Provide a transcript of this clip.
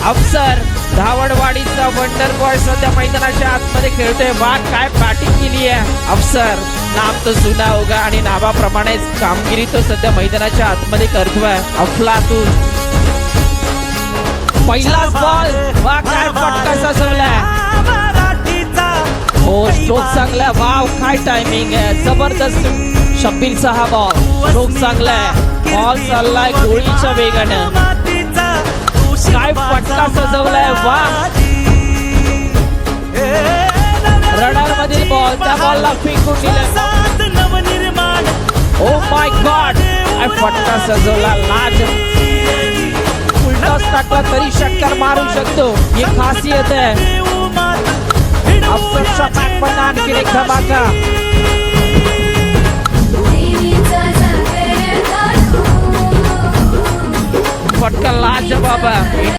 अफसर धावडवाडीचा wonder boy सध्या मैदानाच्या आतमध्ये खेळतोय. वाह काय बॅटिंग केली आहे अफसर. नाम तो जुना होगा आणि नावाप्रमाणेच कामगिरी तो सध्या मैदानाच्या आतमध्ये करतोय. अफलातून पहिलाच बॉल. वाह काय फटका सजवलाय. हो स्ट्रोक चांगला. वाव काय टायमिंग आहे. जबरदस्त शब्बीरचा हा बॉल. स्ट्रोक चांगला आहे. बॉल चाललाय गोळीच्या वेगानं. काय फटका सजवलाय. वा रडार मधील बॉल. त्या बॉलला फेकून दिलं. ओ माय गॉड काय फटका सजवला. लाज. उलटाच टाकला तरी षटकार मारू शकतो. ही खासियत आहे अफसरच्या बॅट पण. आणखी एक धमाका. फटका लाजवाब आहे.